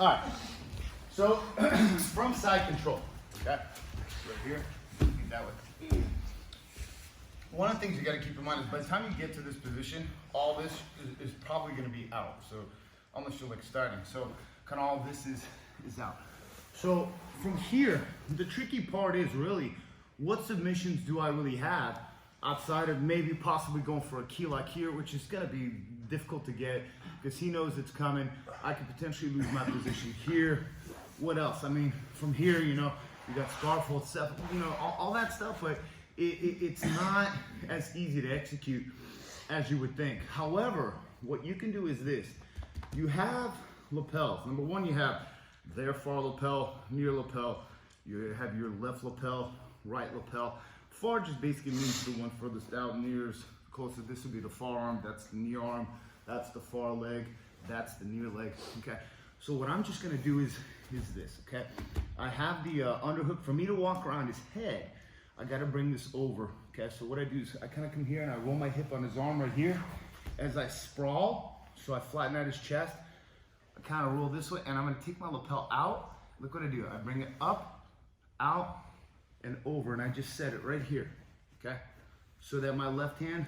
All right, so from side control, okay, right here, that way. One of the things you got to keep in mind is by the time you get to this position, all this is probably going to be out. So unless you're like starting, so kind of all this is out. So from here, the tricky part is really what submissions do I really have outside of maybe possibly going for a key like here, which is going to be difficult to get because he knows it's coming. I could potentially lose my position here. What else? I mean, from here, you know, you got scarf hold stuff, you know, all that stuff, but it's not as easy to execute as you would think. However, what you can do is this. You have lapels. Number one, you have their far lapel, near lapel. You have your left lapel, right lapel. Far just basically means the one furthest out, near is closest. This would be the far arm, that's the near arm, that's the far leg, that's the near leg, okay? So what I'm just gonna do is this, okay? I have the underhook. For me to walk around his head, I gotta bring this over, okay? So what I do is I kind of come here and I roll my hip on his arm right here. As I sprawl, so I flatten out his chest, I kind of roll this way and I'm gonna take my lapel out. Look what I do, I bring it up, out, and over, and I just set it right here, okay? So that my left hand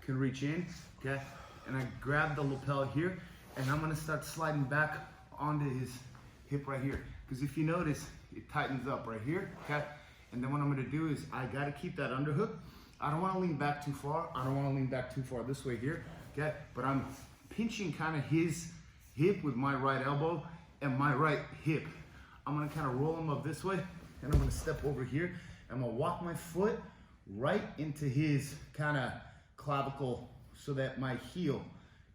can reach in, okay? And I grab the lapel here, and I'm gonna start sliding back onto his hip right here. Because if you notice, it tightens up right here, okay? And then what I'm gonna do is I gotta keep that underhook. I don't wanna lean back too far. I don't wanna lean back too far this way here, okay? But I'm pinching kind of his hip with my right elbow and my right hip. I'm gonna kind of roll him up this way, and I'm gonna step over here. I'm gonna walk my foot right into his kind of clavicle so that my heel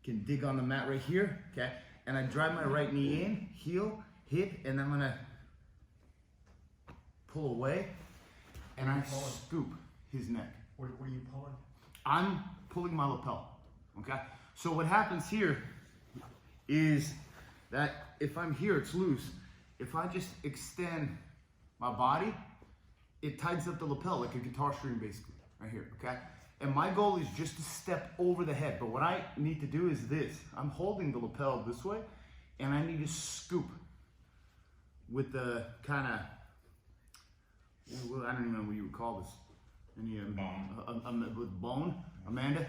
can dig on the mat right here, okay? And I drive my right knee in, heel, hip, and I'm gonna pull away, and I scoop his neck. What are you pulling? I'm pulling my lapel, okay? So what happens here is that if I'm here, it's loose. If I just extend my body, it tightens up the lapel like a guitar string basically, right here, okay? And my goal is just to step over the head, but what I need to do is this. I'm holding the lapel this way, and I need to scoop with the kind of, I don't even know what you would call this. Any with bone, Amanda?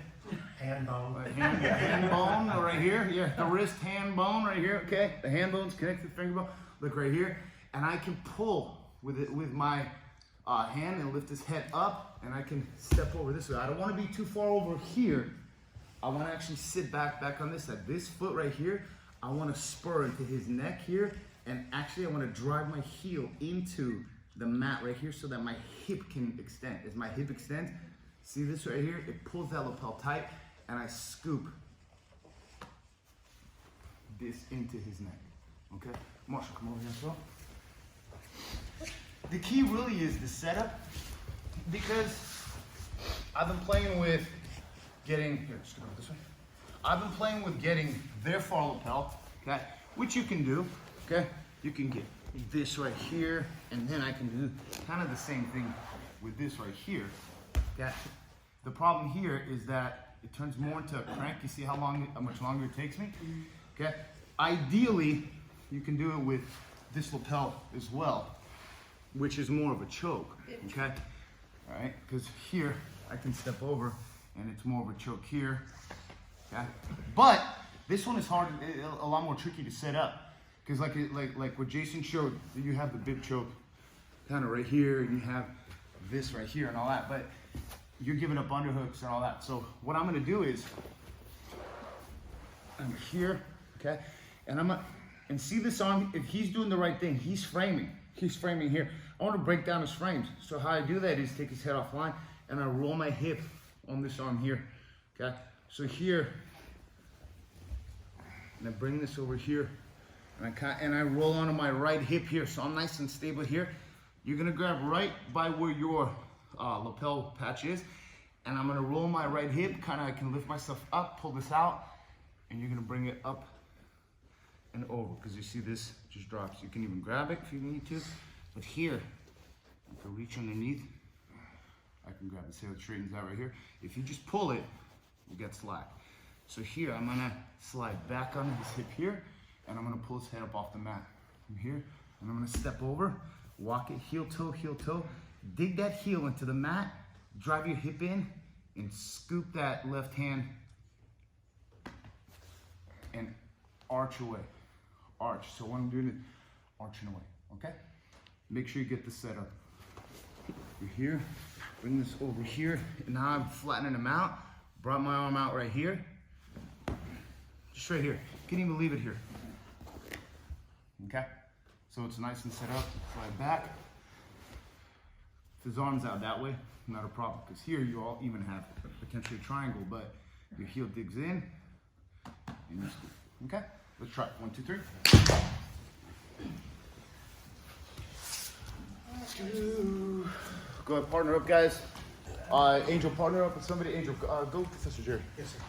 Hand bone. Hand bone right here, yeah, the wrist hand bone right here, okay? The hand bone's connected to the finger bone, look right here. And I can pull with it with my hand and lift his head up, and I can step over this way. I don't want to be too far over here. I want to actually sit back on this side. This foot right here, I want to spur into his neck here, and actually I want to drive my heel into the mat right here so that my hip can extend. As my hip extends, see this right here? It pulls that lapel tight, and I scoop this into his neck, okay? Marshall, come over here as well. The key really is the setup, because I've been playing with getting, here, just go this way. I've been playing with getting their far lapel, okay, which you can do, okay? You can get this right here, and then I can do kind of the same thing with this right here, okay? The problem here is that it turns more into a crank. You see how much longer it takes me, okay? Ideally, you can do it with this lapel as well, which is more of a choke, okay? All right, because here I can step over and it's more of a choke here, okay? But this one is hard, a lot more tricky to set up, because like what Jason showed, you have the bib choke kind of right here, and you have this right here and all that, but you're giving up underhooks and all that. So what I'm gonna do is, I'm here, okay? And see this arm, if he's doing the right thing, he's framing here. I want to break down his frames. So how I do that is take his head offline, and I roll my hip on this arm here, okay? So here, and I bring this over here, and I roll onto my right hip here, so I'm nice and stable here. You're gonna grab right by where your lapel patch is, and I'm gonna roll my right hip, I can lift myself up, pull this out, and you're gonna bring it up and over, because you see this just drops. You can even grab it if you need to, but here, I can reach underneath. I can grab it, see how it straightens out right here. If you just pull it, it gets slack. So here, I'm gonna slide back on his hip here, and I'm gonna pull his head up off the mat. From here, and I'm gonna step over, walk it heel toe, dig that heel into the mat, drive your hip in, and scoop that left hand and arch away. Arch. So what I'm doing is arching away, okay? Make sure you get this set up. You're here, bring this over here, and now I'm flattening them out. Brought my arm out right here. Just right here. Can't even leave it here. Okay? So it's nice and set up, slide back. If his arm's out that way, not a problem, because here you all even have potentially a triangle, but your heel digs in, and you scoop. Okay? Let's try it. 1, 2, 3. Go ahead, partner up, guys. Angel, partner up with somebody. Angel, go, Professor Jerry. Yes, sir.